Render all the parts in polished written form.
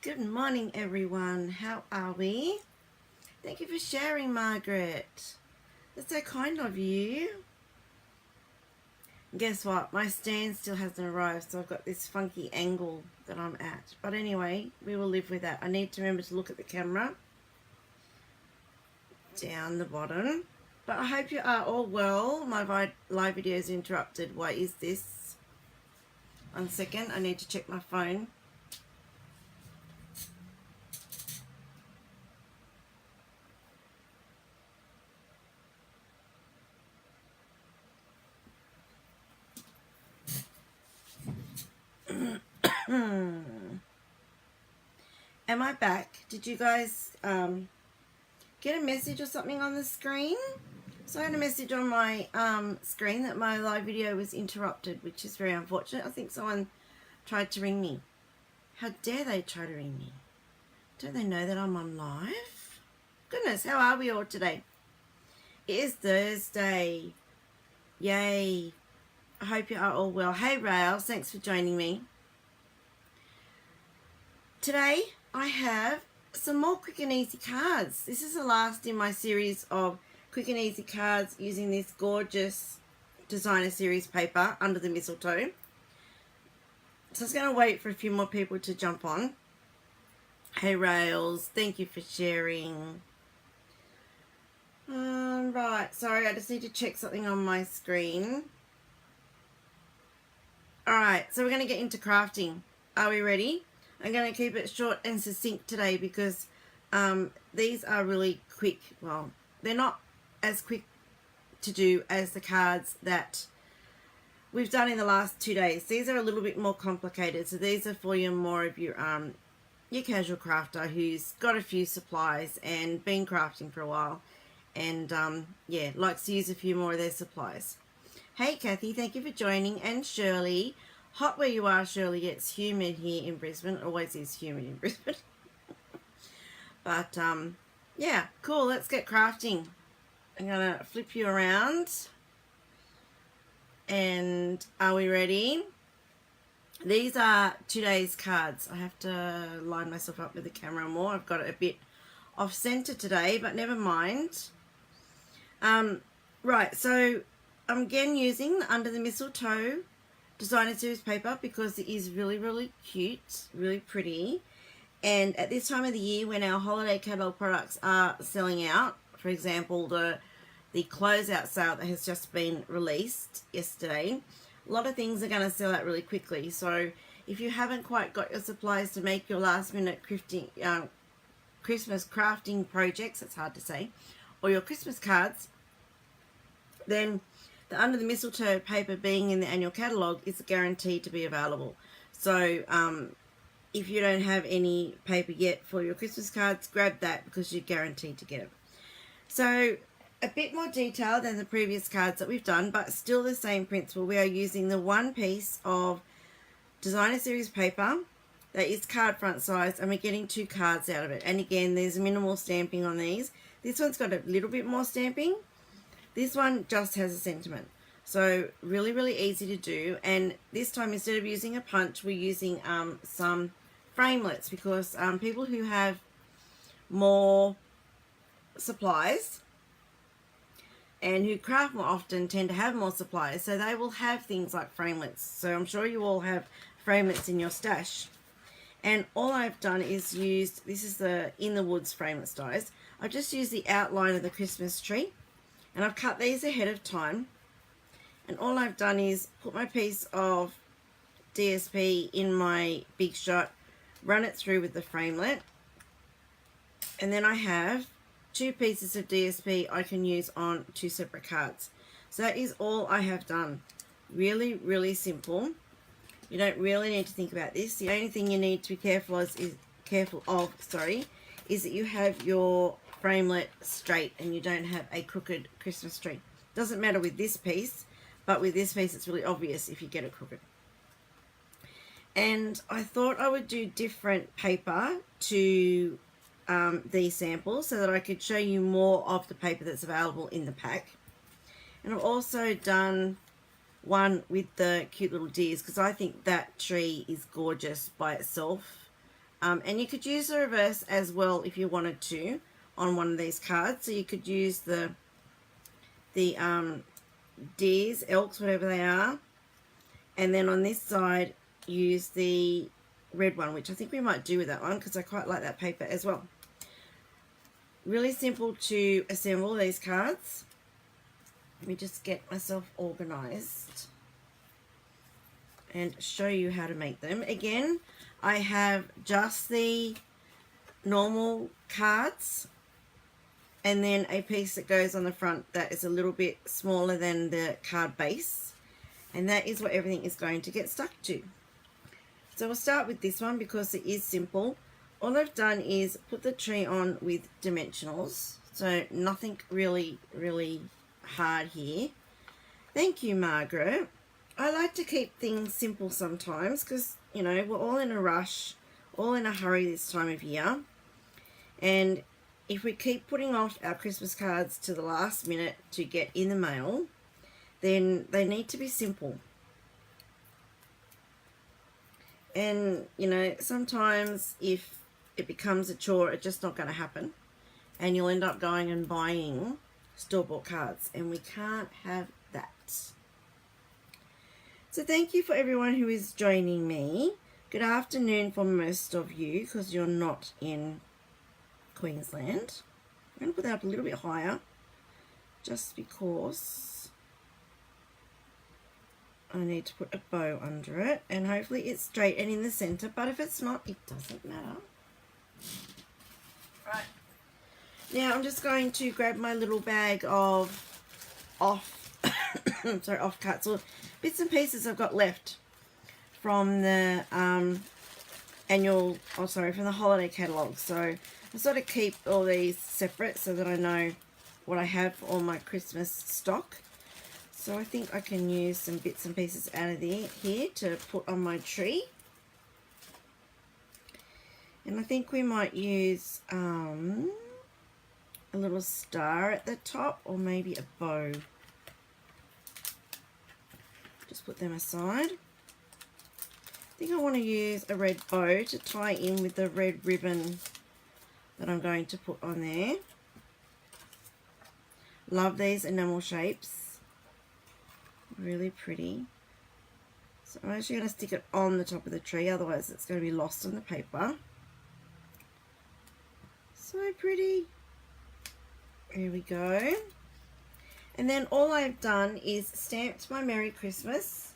Good morning, everyone. How are we? Thank you for sharing, Margaret. That's so kind of you. Guess what? My stand still hasn't arrived, so I've got this funky angle that I'm at. But anyway, we will live with that. I need to remember to look at the camera down the bottom. But I hope you are all well. My live video is interrupted. Why is this? 1 second. I need to check my phone. Am I back? Did you guys get a message or something on the screen? So I had a message on my screen that my live video was interrupted, which is very unfortunate. I think someone tried to ring me. How dare they try to ring me? Don't they know that I'm on live? Goodness, how are we all today? It is Thursday. Yay. I hope you are all well. Hey Rails, thanks for joining me. Today I have some more quick and easy cards. This is the last in my series of quick and easy cards using this gorgeous designer series paper under the mistletoe. So I was going to wait for a few more people to jump on. Hey Rails, thank you for sharing. Right, sorry, I just need to check something on my screen. Alright, so we're going to get into crafting. Are we ready? I'm going to keep it short and succinct today because these are really quick. Well, they're not as quick to do as the cards that we've done in the last 2 days. These are a little bit more complicated. So these are for more of your casual crafter who's got a few supplies and been crafting for a while. And yeah, likes to use a few more of their supplies. Hey Kathy, thank you for joining. And Shirley. Hot where you are, Shirley. It's humid here in Brisbane. It always is humid in Brisbane. But, yeah, cool. Let's get crafting. I'm going to flip you around. And are we ready? These are today's cards. I have to line myself up with the camera more. I've got it a bit off center today, but never mind. Right, so I'm again using the Under the Mistletoe designer series paper because it is really, really cute, really pretty. And at this time of the year when our holiday catalogue products are selling out, for example, the closeout sale that has just been released yesterday, a lot of things are going to sell out really quickly. So if you haven't quite got your supplies to make your last minute Christmas crafting projects, it's hard to say, or your Christmas cards, then the Under the Mistletoe paper being in the annual catalogue is guaranteed to be available. So if you don't have any paper yet for your Christmas cards, grab that because you're guaranteed to get it. So a bit more detail than the previous cards that we've done, but still the same principle. We are using the one piece of designer series paper that is card front size, and we're getting 2 cards out of it. And again, there's minimal stamping on these. This one's got a little bit more stamping. This one just has a sentiment. So really, really easy to do. And this time, instead of using a punch, we're using some framelits because people who have more supplies and who craft more often tend to have more supplies. So they will have things like framelits. So I'm sure you all have framelits in your stash. And all I've done is used, this is the In the Woods framelits dies. I've just used the outline of the Christmas tree. And I've cut these ahead of time. And all I've done is put my piece of DSP in my Big Shot, run it through with the framelit. And then I have 2 pieces of DSP I can use on 2 separate cards. So that is all I have done. Really, really simple. You don't really need to think about this. The only thing you need to be careful of is that you have your framelit straight and you don't have a crooked Christmas tree. Doesn't matter with this piece, but with this piece it's really obvious if you get it crooked. And I thought I would do different paper to these samples so that I could show you more of the paper that's available in the pack. And I've also done one with the cute little deers because I think that tree is gorgeous by itself. And you could use the reverse as well if you wanted to on one of these cards. So you could use the deers, elks, whatever they are, and then on this side use the red one, which I think we might do with that one because I quite like that paper as well. Really simple to assemble these cards. Let me just get myself organized and show you how to make them. Again, I have just the normal cards and then a piece that goes on the front that is a little bit smaller than the card base, and that is what everything is going to get stuck to. So we'll start with this one because it is simple. All I've done is put the tree on with dimensionals, so nothing really hard here. Thank you, Margaret. I like to keep things simple sometimes because, you know, we're all in a rush, all in a hurry this time of year, and if we keep putting off our Christmas cards to the last minute to get in the mail, then they need to be simple. And, you know, sometimes if it becomes a chore, it's just not going to happen. And you'll end up going and buying store-bought cards. And we can't have that. So thank you for everyone who is joining me. Good afternoon for most of you because you're not in Queensland. I'm going to put that up a little bit higher just because I need to put a bow under it, and hopefully it's straight and in the center, but if it's not, it doesn't matter. Right, now I'm just going to grab my little bag of off cuts or bits and pieces I've got left from the from the holiday catalogue. So I sort of keep all these separate so that I know what I have for all my Christmas stock. So I think I can use some bits and pieces out of here to put on my tree. And I think we might use a little star at the top or maybe a bow. Just put them aside. I think I want to use a red bow to tie in with the red ribbon that I'm going to put on there. Love these enamel shapes. Really pretty. So I'm actually going to stick it on the top of the tree, otherwise it's going to be lost on the paper. So pretty. There we go. And then all I've done is stamped my Merry Christmas.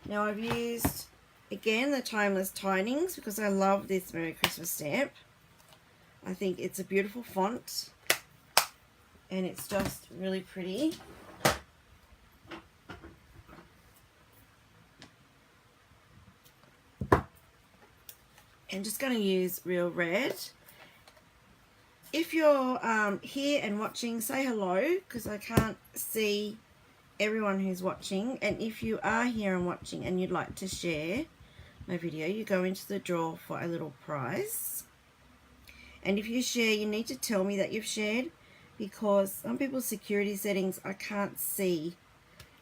Now I've used, again, the Timeless Tidings because I love this Merry Christmas stamp. I think it's a beautiful font and it's just really pretty. I'm just going to use Real Red. If you're here and watching, say hello because I can't see everyone who's watching. And if you are here and watching and you'd like to share my video, you go into the draw for a little prize. And if you share, you need to tell me that you've shared because some people's security settings, I can't see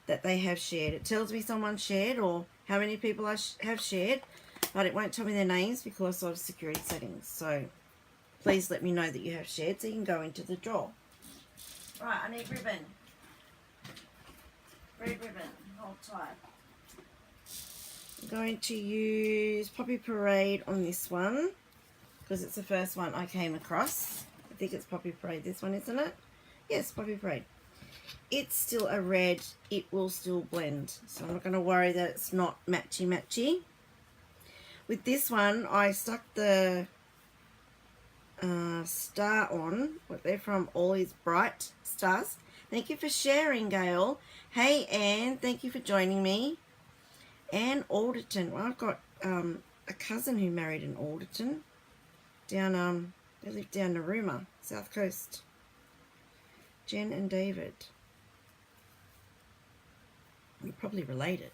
that they have shared. It tells me someone shared or how many people have shared, but it won't tell me their names because of security settings. So please let me know that you have shared so you can go into the draw. Right, I need ribbon. Red ribbon, hold tight. I'm going to use Poppy Parade on this one because it's the first one I came across. I think it's Poppy Parade, this one, isn't it? Yes, Poppy Parade. It's still a red, it will still blend. So I'm not going to worry that it's not matchy-matchy. With this one, I stuck the star on, but they're from All Is Bright Stars. Thank you for sharing, Gail. Hey, Anne, thank you for joining me. Anne Alderton. Well, I've got a cousin who married in Alderton. Down, they live down Narooma, South Coast. Jen and David. You're probably related.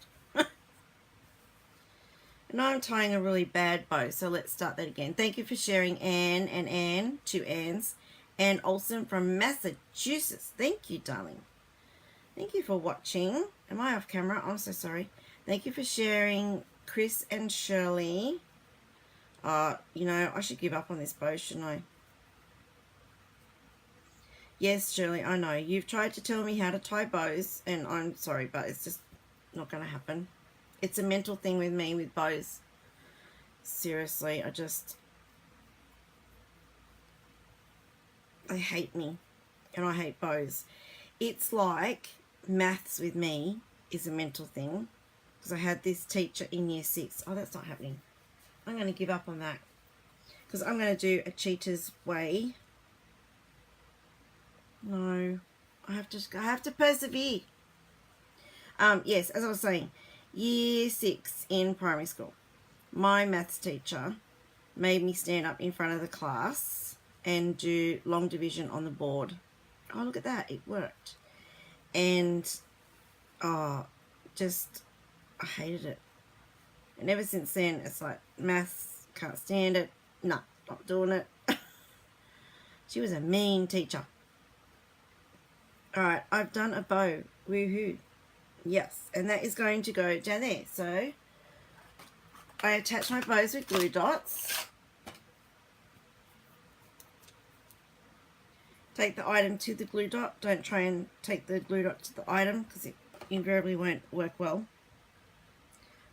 And I'm tying a really bad bow, so let's start that again. Thank you for sharing, Anne and Anne, two Annes. Anne Olsen from Massachusetts. Thank you, darling. Thank you for watching. Am I off camera? I'm so sorry. Thank you for sharing, Chris and Shirley. You know, I should give up on this bow, shouldn't I? Yes, Shirley, I know. You've tried to tell me how to tie bows, and I'm sorry, but it's just not going to happen. It's a mental thing with me with bows. Seriously, I hate me, and I hate bows. It's like maths with me is a mental thing, because I had this teacher in year 6. Oh, that's not happening. I'm going to give up on that, because I'm going to do a cheater's way. No, I have to persevere. Yes, as I was saying, year 6 in primary school, my maths teacher made me stand up in front of the class and do long division on the board. Oh, look at that, it worked. And I hated it. And ever since then, it's like, maths, can't stand it. No, not doing it. She was a mean teacher. Alright, I've done a bow. Woohoo. Yes, and that is going to go down there. So, I attach my bows with glue dots. Take the item to the glue dot. Don't try and take the glue dot to the item, because it invariably won't work well.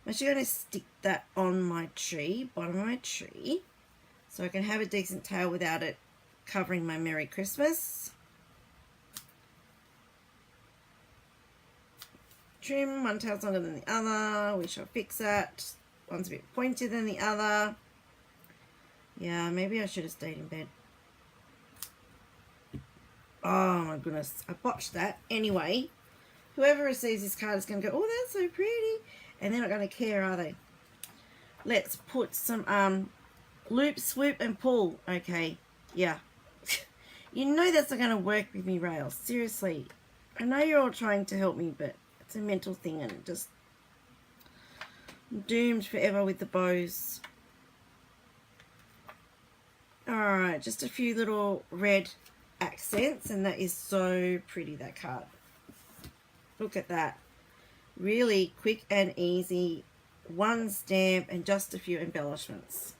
I'm actually going to stick that on my tree, bottom of my tree, so I can have a decent tail without it covering my Merry Christmas. Trim, one tail's longer than the other. We shall fix that. One's a bit pointier than the other. Yeah, maybe I should have stayed in bed. Oh my goodness, I botched that. Anyway, whoever receives this card is going to go, oh, that's so pretty. And they're not going to care, are they? Let's put some loop, swoop, and pull. Okay, yeah. You know that's not going to work with me, Rails. Seriously. I know you're all trying to help me, but it's a mental thing, and just doomed forever with the bows. Alright, just a few little red accents, and that is so pretty, that card. Look at that. Really quick and easy. One stamp and just a few embellishments.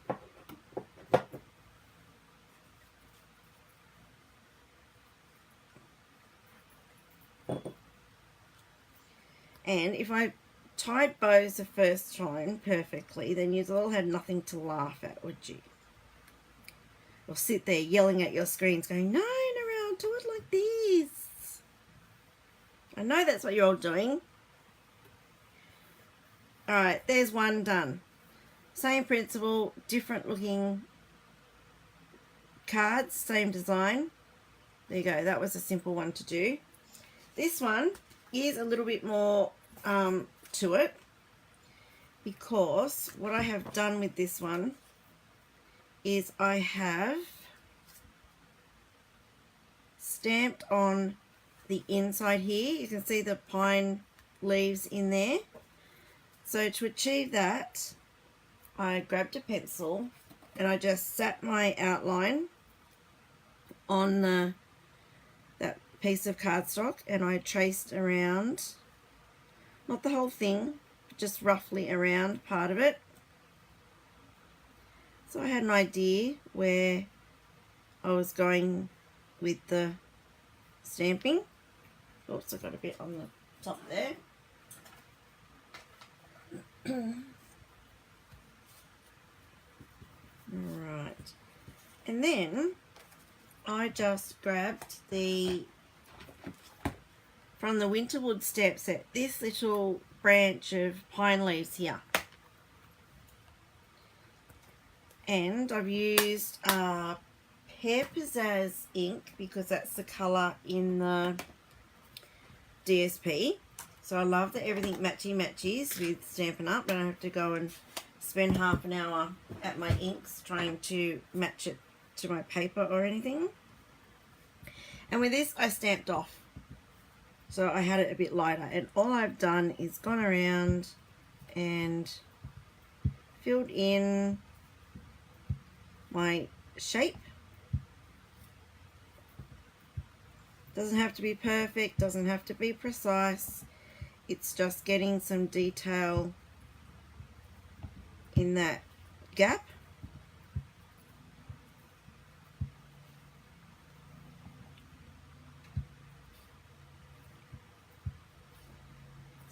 And if I tied bows the first time perfectly, then you all had nothing to laugh at, would you? Or sit there yelling at your screens going, no, Narelle, do it like this. I know that's what you're all doing. Alright, there's one done. Same principle, different looking cards, same design. There you go, that was a simple one to do. This one is a little bit more to it, because what I have done with this one is I have stamped on the inside here. You can see the pine leaves in there. So to achieve that, I grabbed a pencil and I just sat my outline on that piece of cardstock, and I traced around, not the whole thing, but just roughly around part of it. So I had an idea where I was going with the stamping. Oops, I got a bit on the top there. Right. And then I just grabbed from the Winterwood stamp set, this little branch of pine leaves here. And I've used Pear Pizzazz ink, because that's the colour in the DSP. So I love that everything matchy-matchies with Stampin' Up. I don't have to go and spend half an hour at my inks trying to match it to my paper or anything. And with this, I stamped off. So I had it a bit lighter. And all I've done is gone around and filled in my shape. Doesn't have to be perfect, doesn't have to be precise. It's just getting some detail in that gap.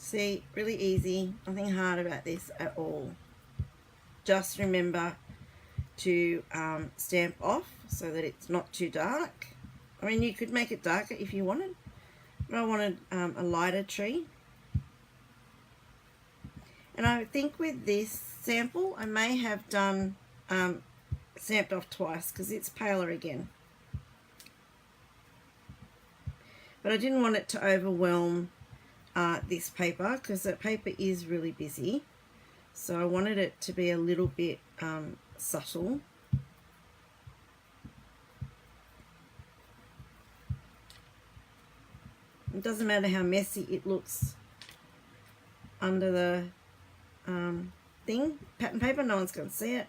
See, really easy, nothing hard about this at all. Just remember to stamp off so that it's not too dark. I mean, you could make it darker if you wanted, but I wanted a lighter tree. And I think with this sample I may have done stamped off twice because it's paler again. But I didn't want it to overwhelm this paper because that paper is really busy. So I wanted it to be a little bit subtle. It doesn't matter how messy it looks under the thing, pattern paper, no one's going to see it.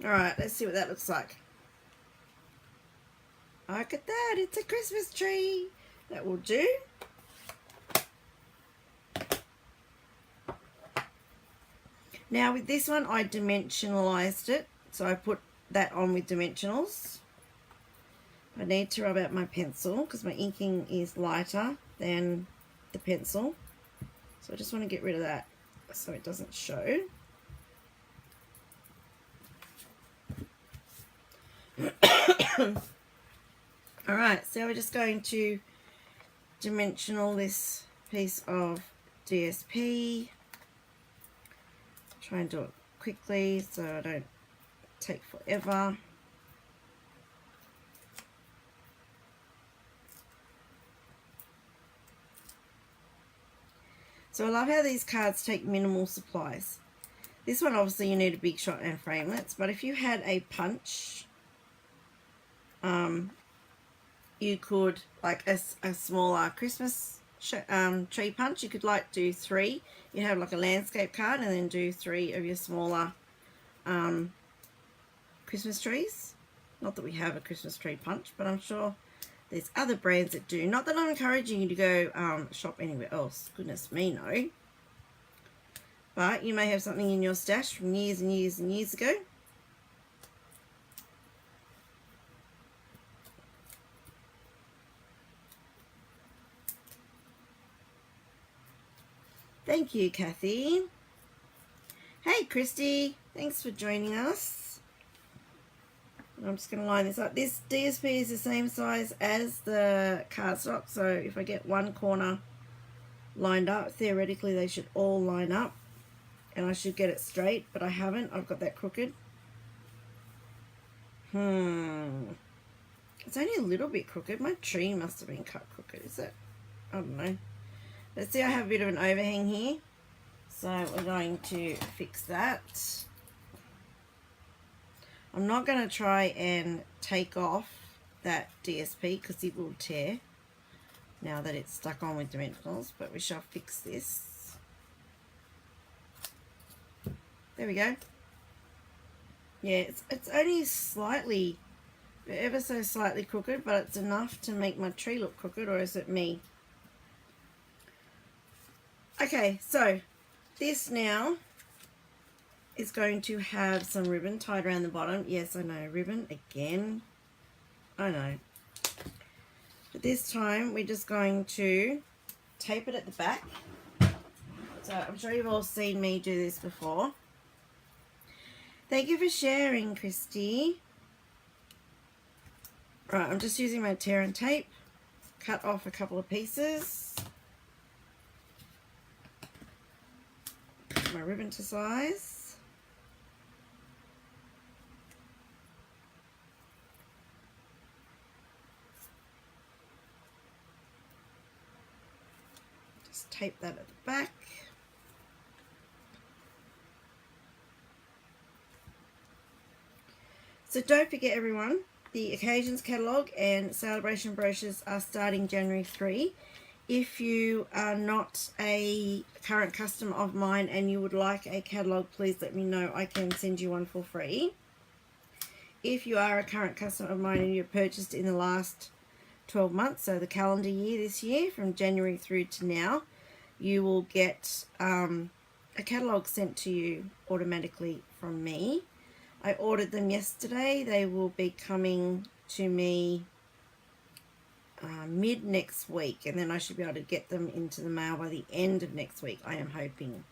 Alright, let's see what that looks like. Look at that, it's a Christmas tree. That will do. Now with this one I dimensionalized it, so I put that on with dimensionals. I need to rub out my pencil because my inking is lighter than the pencil. So I just want to get rid of that so it doesn't show. Alright, so we're just going to dimensional this piece of DSP. Try and do it quickly so I don't take forever. So I love how these cards take minimal supplies. This one obviously you need a big shot and framelits, but if you had a punch, you could, like a smaller Christmas tree punch, you could like do 3. You have like a landscape card and then do 3 of your smaller Christmas trees. Not that we have a Christmas tree punch, but I'm sure there's other brands that do. Not that I'm encouraging you to go shop anywhere else. Goodness me, no. But you may have something in your stash from years and years and years ago. Thank you, Kathy. Hey, Christy. Thanks for joining us. I'm just going to line this up. This DSP is the same size as the cardstock, so if I get one corner lined up, theoretically they should all line up, and I should get it straight, but I haven't. I've got that crooked. It's only a little bit crooked. My tree must have been cut crooked, is it? I don't know. Let's see, I have a bit of an overhang here, so we're going to fix that. I'm not going to try and take off that DSP because it will tear now that it's stuck on with dimensionals, but we shall fix this. There we go. Yeah, it's only slightly, ever so slightly crooked, but it's enough to make my tree look crooked, or is it me? Okay, so this now is going to have some ribbon tied around the bottom. Yes, I know, ribbon again. I know. But this time we're just going to tape it at the back. So I'm sure you've all seen me do this before. Thank you for sharing, Christy. Right, I'm just using my tear and tape. Cut off a couple of pieces. My ribbon to size. Just tape that at the back. So don't forget, everyone, the Occasions catalogue and celebration brochures are starting January 3. If you are not a current customer of mine and you would like a catalogue, please let me know. I can send you one for free. If you are a current customer of mine and you've purchased in the last 12 months, so the calendar year this year, from January through to now, you will get a catalogue sent to you automatically from me. I ordered them yesterday. They will be coming to me mid next week, and then I should be able to get them into the mail by the end of next week, I am hoping.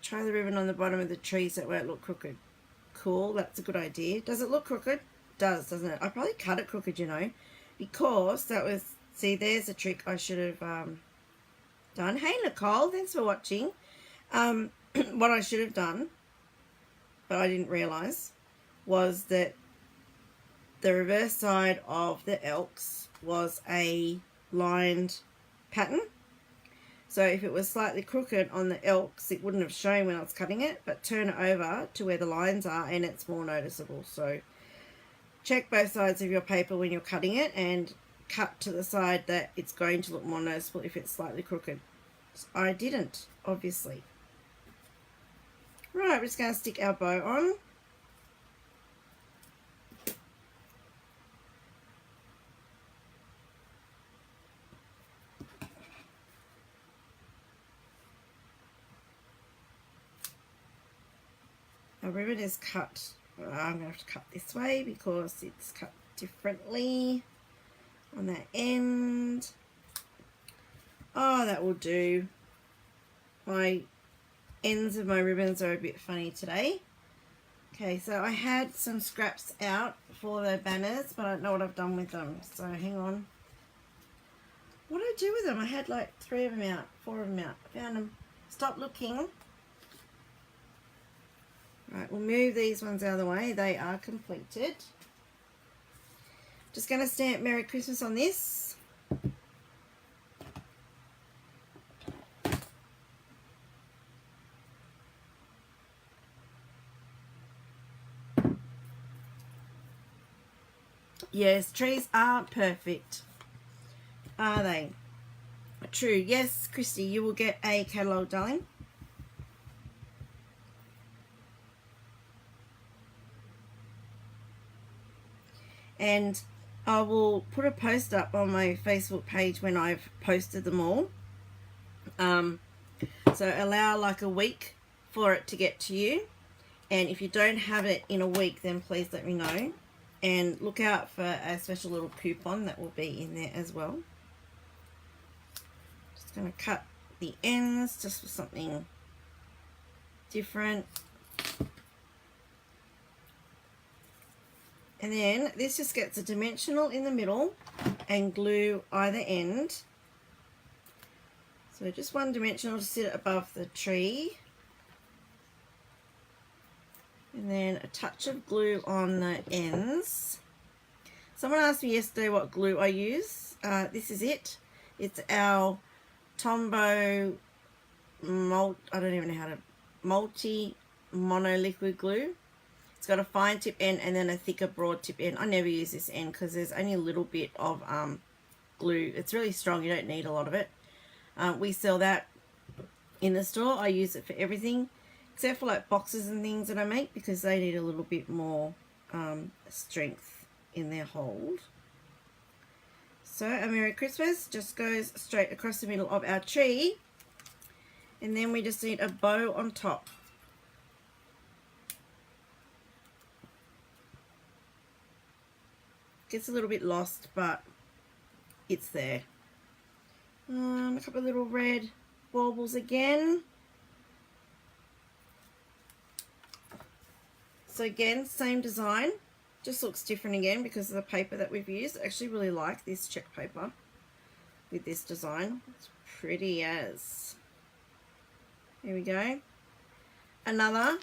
Try the ribbon on the bottom of the tree so it won't look crooked. Cool, that's a good idea. Does it look crooked? It does, doesn't it? I probably cut it crooked, you know, because that was, see, there's a trick I should have done. Hey Nicole, thanks for watching. What I should have done, but I didn't realise, was that the reverse side of the Elks was a lined pattern. So if it was slightly crooked on the Elks, it wouldn't have shown when I was cutting it, but turn it over to where the lines are and it's more noticeable. So check both sides of your paper when you're cutting it and cut to the side that it's going to look more noticeable if it's slightly crooked. I didn't, obviously. Right, we're just going to stick our bow on. Our ribbon is cut. I'm going to have to cut this way because it's cut differently on that end. Oh, that will do. My ends of my ribbons are a bit funny today. Okay, so I had some scraps out for the banners, but I don't know what I've done with them. So hang on. What did I do with them? I had like 3 of them out, 4 of them out. I found them. Stop looking. Right, we'll move these ones out of the way. They are completed. Just going to stamp Merry Christmas on this. Yes, trees aren't perfect, are they? True. Yes, Christy, you will get a catalogue, darling. And I will put a post up on my Facebook page when I've posted them all. So allow like a week for it to get to you. And if you don't have it in a week, then please let me know. And look out for a special little coupon that will be in there as well. Just going to cut the ends just for something different. And then this just gets a dimensional in the middle and glue either end. So just one dimensional to sit above the tree. And then a touch of glue on the ends. Someone asked me yesterday what glue I use. This is it. It's our Tombow multi mono liquid glue. It's got a fine tip end and then a thicker broad tip end. I never use this end because there's only a little bit of glue. It's really strong. You don't need a lot of it. We sell that in the store. I use it for everything except for like boxes and things that I make because they need a little bit more strength in their hold. So a Merry Christmas just goes straight across the middle of our tree, and then we just need a bow on top. Gets a little bit lost, but it's there. A couple of little red baubles again. So again, same design, just looks different again because of the paper that we've used. I actually really like this check paper with this design. It's pretty as. Here we go. Another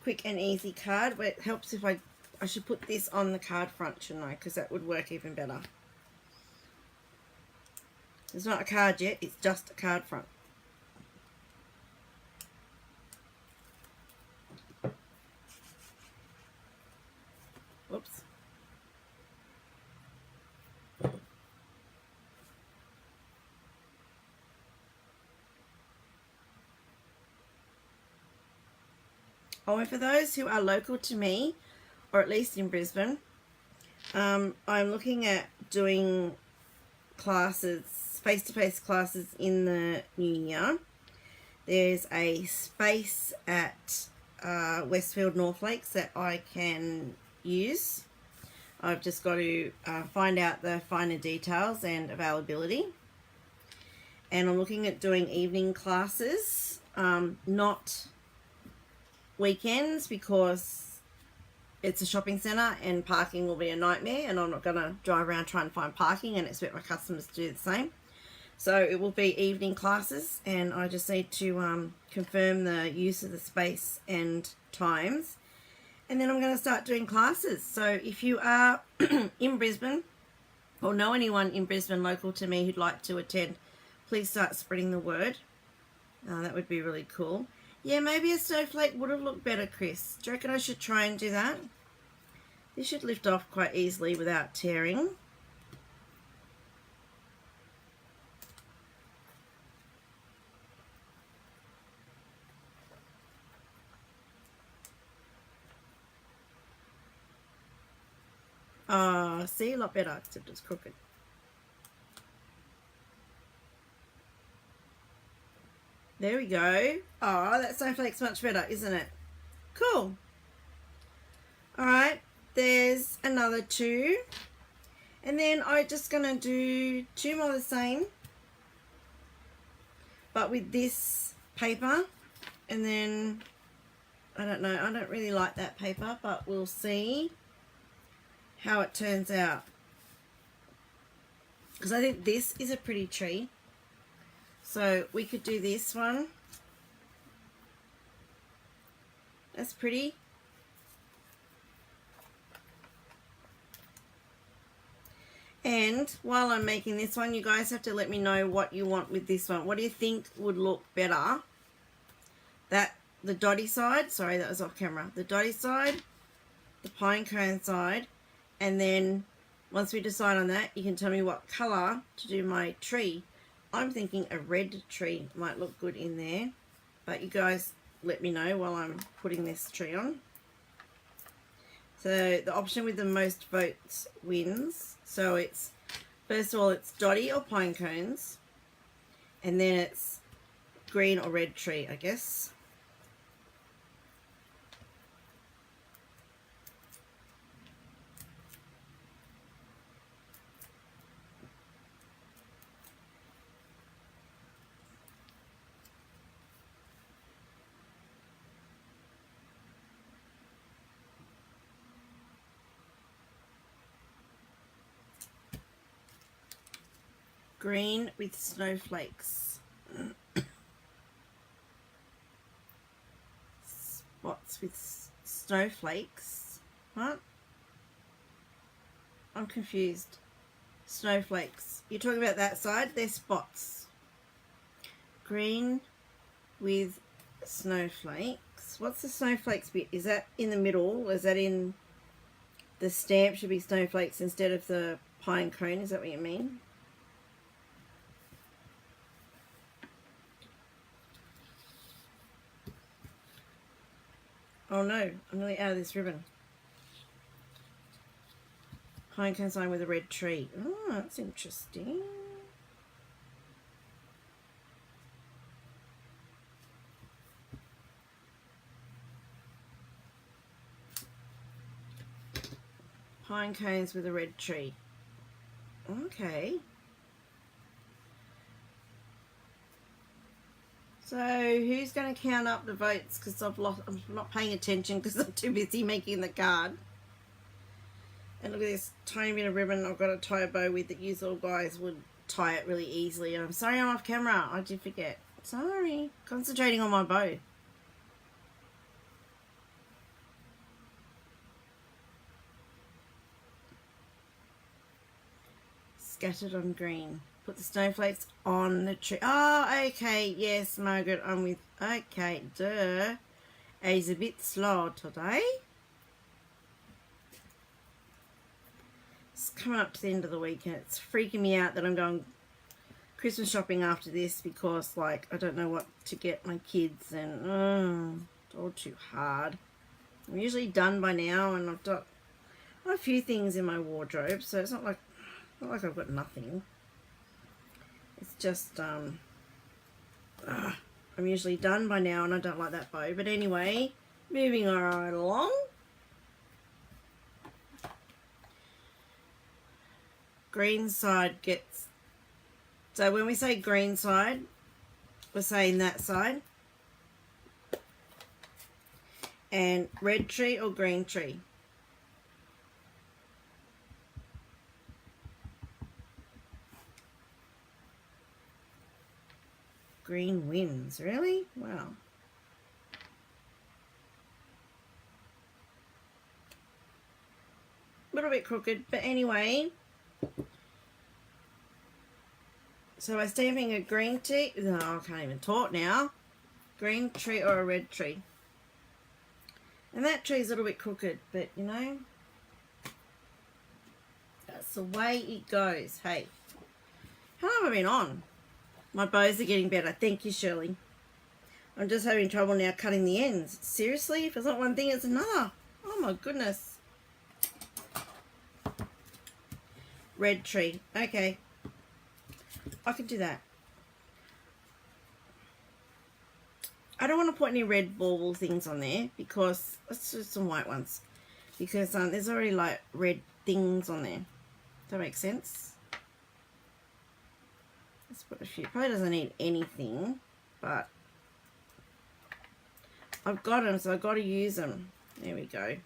quick and easy card. But it helps if I should put this on the card front, shouldn't I? Because that would work even better. It's not a card yet, it's just a card front. Whoops. Oh, and for those who are local to me, or at least in Brisbane. I'm looking at doing classes, face-to-face classes in the new year. There's a space at Westfield North Lakes that I can use. I've just got to find out the finer details and availability. And I'm looking at doing evening classes, not weekends, because it's a shopping centre and parking will be a nightmare, and I'm not going to drive around trying to find parking and expect my customers to do the same. So it will be evening classes, and I just need to confirm the use of the space and times, and then I'm going to start doing classes. So if you are in Brisbane or know anyone in Brisbane local to me who'd like to attend, please start spreading the word. That would be really cool. Yeah, maybe a snowflake would have looked better, Chris. Do you reckon I should try and do that? This should lift off quite easily without tearing. See, a lot better, except it's crooked. There we go. Oh, that snowflake's much better, isn't it? Cool. Alright, there's another 2. And then I'm just going to do 2 more the same, but with this paper. And then, I don't know, I don't really like that paper, but we'll see how it turns out. Because I think this is a pretty tree. So we could do this one. That's pretty. And while I'm making this one, you guys have to let me know what you want with this one. What do you think would look better? The dotty side, sorry, that was off camera. The dotty side, the pine cone side, and then once we decide on that, you can tell me what colour to do my tree. I'm thinking a red tree might look good in there, but you guys let me know while I'm putting this tree on. So the option with the most votes wins. So it's, first of all, it's dotty or pine cones, and then it's green or red tree, I guess. Green with snowflakes. Spots with snowflakes. What? I'm confused. Snowflakes. You're talking about that side? They're spots. Green with snowflakes. What's the snowflakes bit? Is that in the middle? Is that in the stamp should be snowflakes instead of the pine cone? Is that what you mean? Oh no, I'm nearly out of this ribbon. Pine cone sign with a red tree. Oh, that's interesting. Pine cones with a red tree. Okay. So who's going to count up the votes? Because I'm not paying attention because I'm too busy making the card. And look at this tiny bit of ribbon I've got to tie a bow with that you all guys would tie it really easily. And I'm sorry I'm off camera. I did forget. Sorry. Concentrating on my bow. Scattered on green. Put the snowflakes on the tree. Oh, okay. Yes, Margaret, I'm with... Okay, duh. He's a bit slow today. It's coming up to the end of the week and it's freaking me out that I'm going Christmas shopping after this because, like, I don't know what to get my kids and it's all too hard. I'm usually done by now, and I've got a few things in my wardrobe, so it's not like I've got nothing. It's just I'm usually done by now, and I don't like that bow. But anyway, moving right along. Green side gets, so when we say green side, we're saying that side. And red tree or green tree? Green wins, really? Wow. A little bit crooked, but anyway. So we're stamping a green tree. No, I can't even talk now. Green tree or a red tree. And that tree's a little bit crooked, but you know, that's the way it goes. Hey, how long have I been on? My bows are getting better. Thank you, Shirley. I'm just having trouble now cutting the ends. Seriously? If it's not one thing, it's another. Oh my goodness. Red tree. Okay. I can do that. I don't want to put any red bauble things on there because let's do some white ones. Because there's already like red things on there. Does that make sense? Let's put a few. Probably doesn't need anything, but I've got them, so I've got to use them. There we go.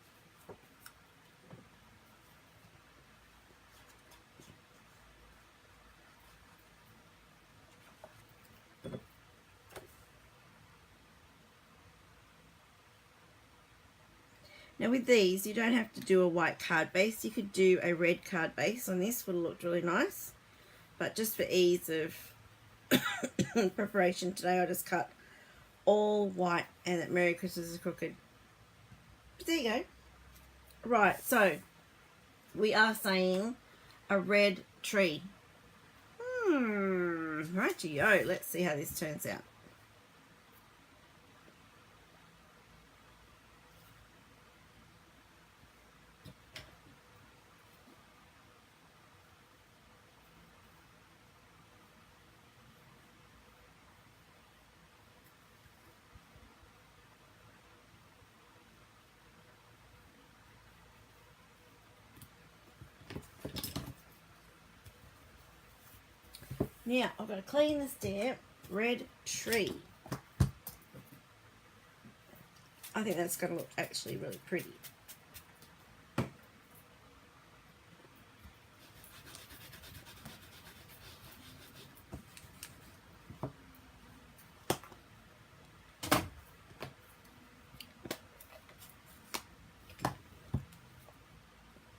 Now with these, you don't have to do a white card base. You could do a red card base on this. Would have looked really nice. But just for ease of preparation today, I just cut all white and that Merry Christmas is crooked. But there you go. Right, so we are saying a red tree. Righty-o. Let's see how this turns out. Now, I've got to clean the stamp. Red tree. I think that's going to look actually really pretty.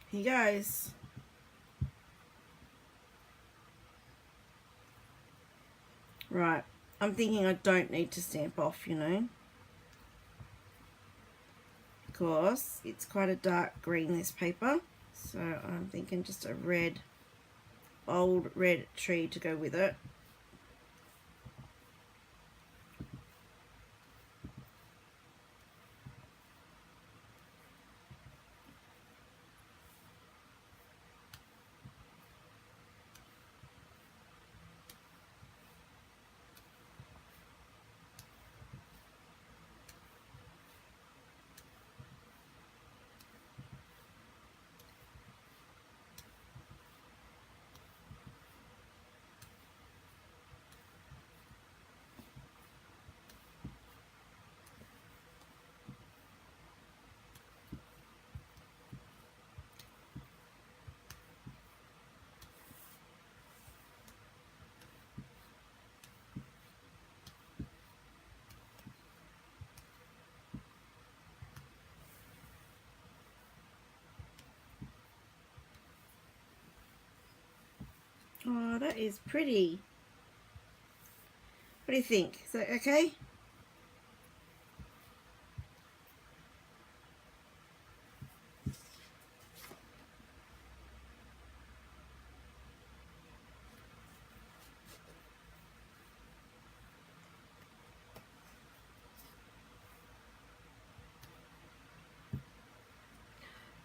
Here goes. Right, I'm thinking I don't need to stamp off, you know, because it's quite a dark green, this paper. So I'm thinking just a red, bold red tree to go with it. Oh, that is pretty. What do you think? Is that okay?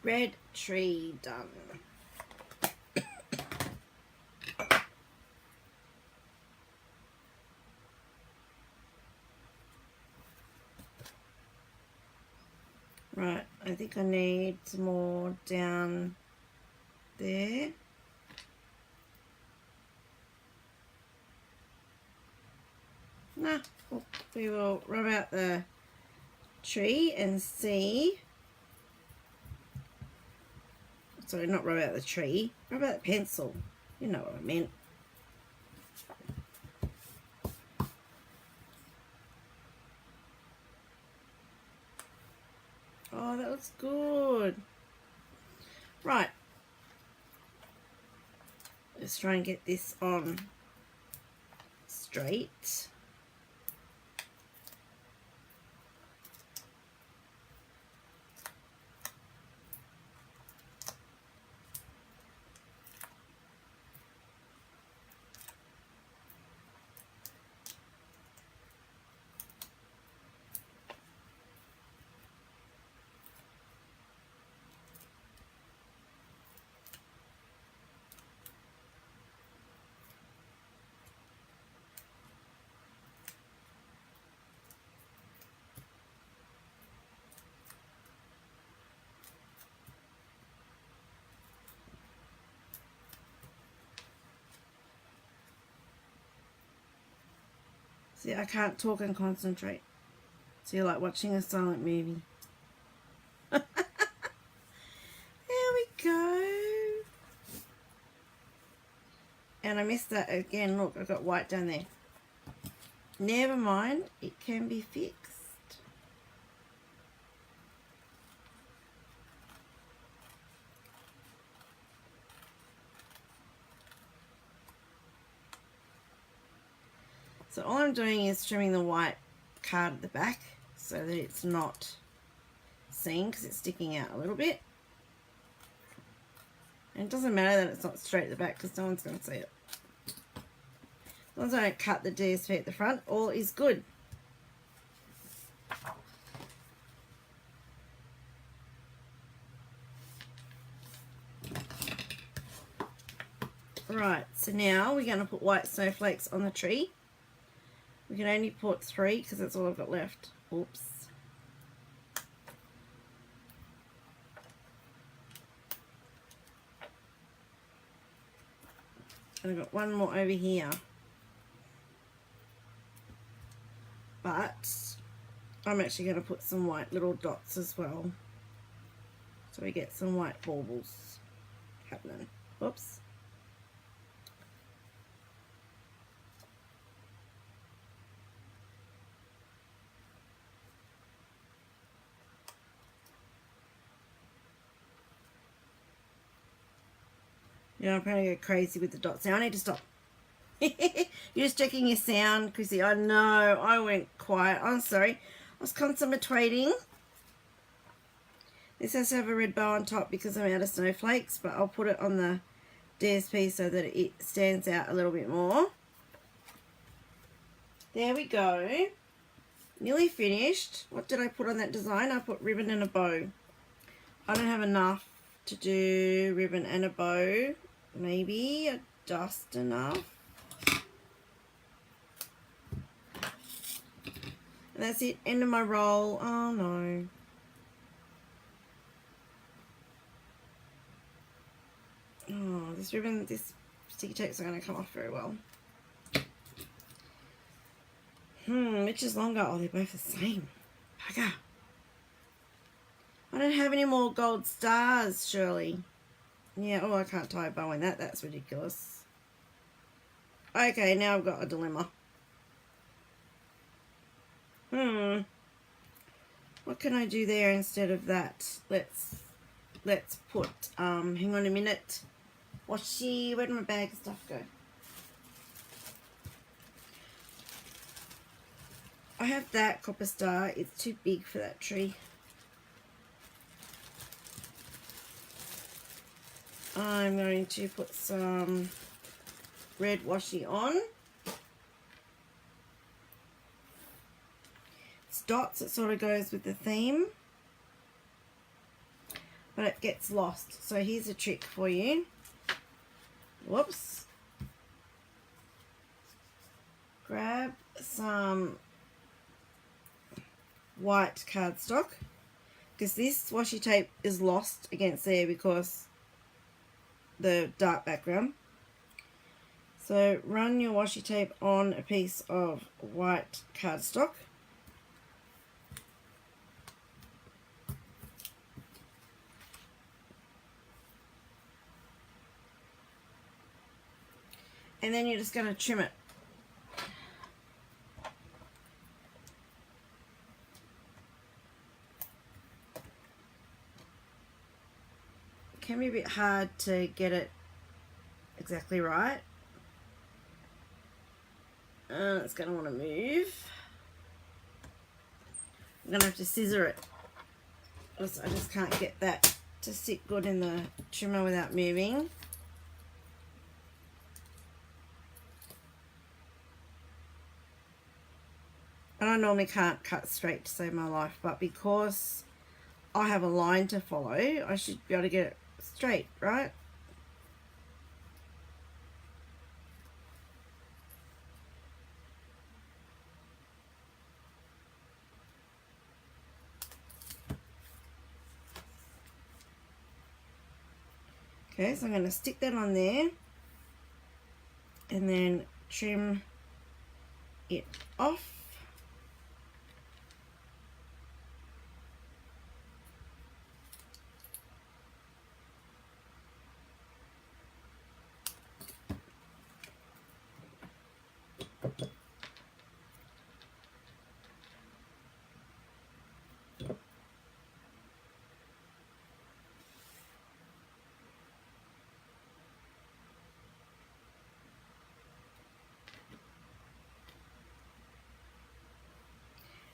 Red tree done. Right, I think I need some more down there. Nah, we will rub out the tree and see. Sorry, not rub out the tree, rub out the pencil. You know what I meant. Oh, that looks good. Right. Let's try and get this on straight. See, I can't talk and concentrate. So you're like watching a silent movie. There we go. And I missed that again. Look, I've got white down there. Never mind, it can be fixed. So all I'm doing is trimming the white card at the back so that it's not seen because it's sticking out a little bit. And it doesn't matter that it's not straight at the back because no one's going to see it. As long as I don't cut the DSP at the front, all is good. Right, so now we're going to put white snowflakes on the tree. We can only put 3 because that's all I've got left. Oops. And I've got one more over here. But I'm actually going to put some white little dots as well. So we get some white baubles happening. Whoops. Yeah, I'm trying to go crazy with the dots. Now I need to stop. You're just checking your sound, Chrissy. I know, I went quiet. I'm sorry. I was concentrating. This has to have a red bow on top because I'm out of snowflakes, but I'll put it on the DSP so that it stands out a little bit more. There we go. Nearly finished. What did I put on that design? I put ribbon and a bow. I don't have enough to do ribbon and a bow. Maybe just enough. And that's it. End of my roll. Oh no. Oh, this ribbon, this sticky tape's not going to come off very well. Which is longer? Oh, they're both the same. Bugger. I don't have any more gold stars, surely. Yeah, oh, I can't tie a bow in that. That's ridiculous. Okay, now I've got a dilemma. What can I do there instead of that? Let's put, hang on a minute. Washi, where did my bag of stuff go? I have that copper star. It's too big for that tree. I'm going to put some red washi on. It's dots, it sort of goes with the theme. but it gets lost. So here's a trick for you. Whoops. Grab some white cardstock, because this washi tape is lost against there because the dark background. So run your washi tape on a piece of white cardstock. And then you're just going to trim it. It can be a bit hard to get it exactly right. It's going to want to move. I'm going to have to scissor it. I just can't get that to sit good in the trimmer without moving. And I normally can't cut straight to save my life, but because I have a line to follow, I should be able to get it straight, right? Okay, so I'm going to stick that on there and then trim it off.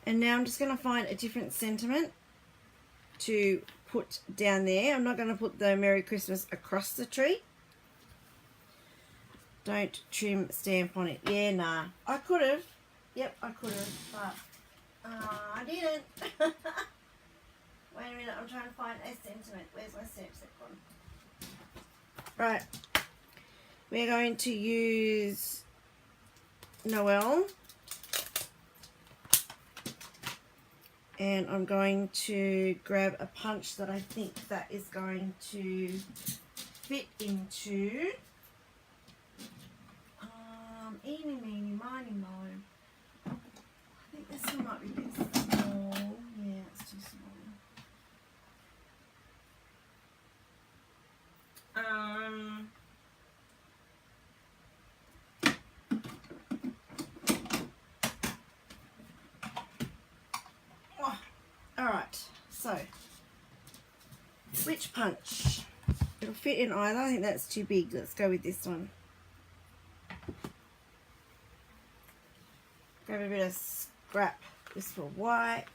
And now I'm just going to find a different sentiment to put down there. I'm not going to put the Merry Christmas across the tree. Don't trim stamp on it. Yeah, nah. I could have. Yep, I could have, but I didn't. Wait a minute, I'm trying to find a sentiment. Where's my stamp set gone? Right. We're going to use Noel. And I'm going to grab a punch that I think that is going to fit into eeny, meeny, miny, mo. I think this one might be a bit small. Yeah, it's too small. Alright, so which punch? It'll fit in either. I think that's too big. Let's go with this one. Grab a bit of scrap just for white.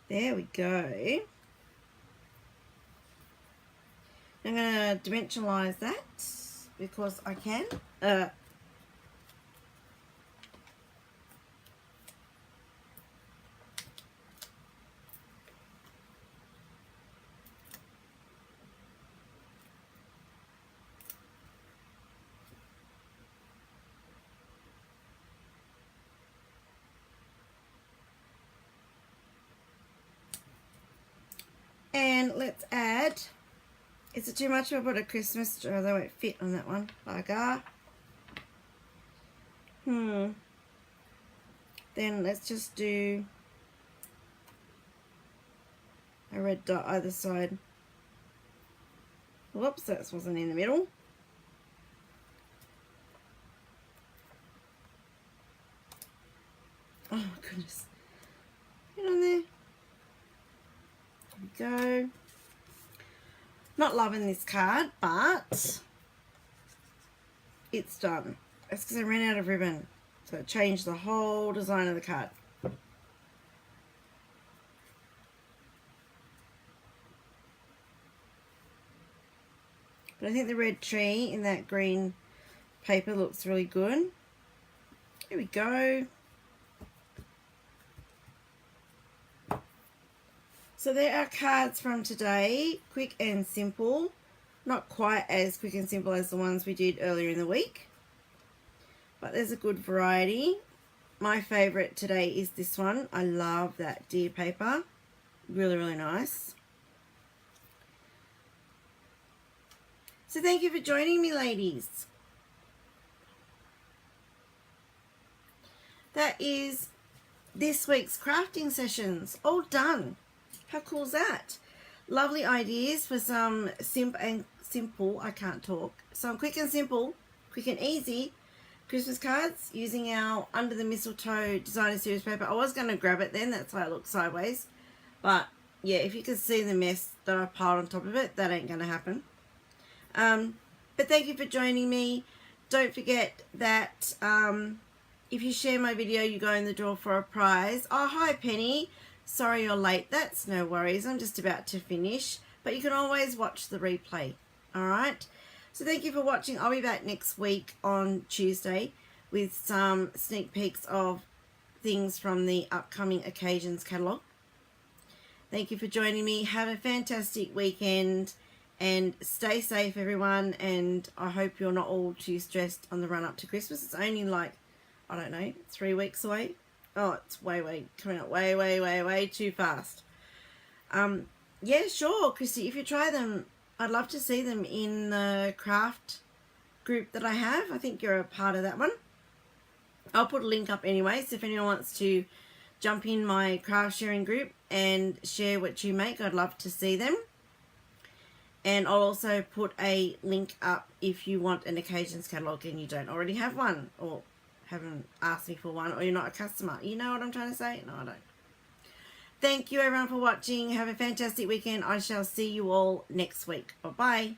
There we go. I'm going to dimensionalize that because I can. And let's add, is it too much if I put a Christmas tree? They won't fit on that one. Bugger. Then let's just do a red dot either side. Whoops, that wasn't in the middle. Oh my goodness. Get on there. There we go. Not loving this card, but it's done. That's because I ran out of ribbon. So it changed the whole design of the card. But I think the red tree in that green paper looks really good. Here we go. So there are cards from today, quick and simple. Not quite as quick and simple as the ones we did earlier in the week, but there's a good variety. My favourite today is this one. I love that deer paper. Really, really nice. So thank you for joining me, ladies. That is this week's crafting sessions all done. How cool is that? Lovely ideas for some some quick and simple, quick and easy Christmas cards using our Under the Mistletoe Designer Series paper. I was going to grab it then, that's why it looks sideways. But yeah, if you can see the mess that I piled on top of it, that ain't going to happen. But thank you for joining me. Don't forget that if you share my video, you go in the draw for a prize. Oh, hi Penny. Sorry you're late. That's no worries. I'm just about to finish. But you can always watch the replay. Alright? So thank you for watching. I'll be back next week on Tuesday with some sneak peeks of things from the upcoming occasions catalogue. Thank you for joining me. Have a fantastic weekend. And stay safe, everyone. And I hope you're not all too stressed on the run up to Christmas. It's only like, I don't know, 3 weeks away. Oh, it's coming up way too fast. Yeah, sure, Christy, if you try them, I'd love to see them in the craft group that I have. I think you're a part of that one. I'll put a link up anyway, so if anyone wants to jump in my craft sharing group and share what you make, I'd love to see them. And I'll also put a link up if you want an occasions catalogue and you don't already have one, or haven't asked me for one, or you're not a customer. You know what I'm trying to say? No, I don't. Thank you everyone for watching. Have a fantastic weekend. I shall see you all next week. Bye-bye.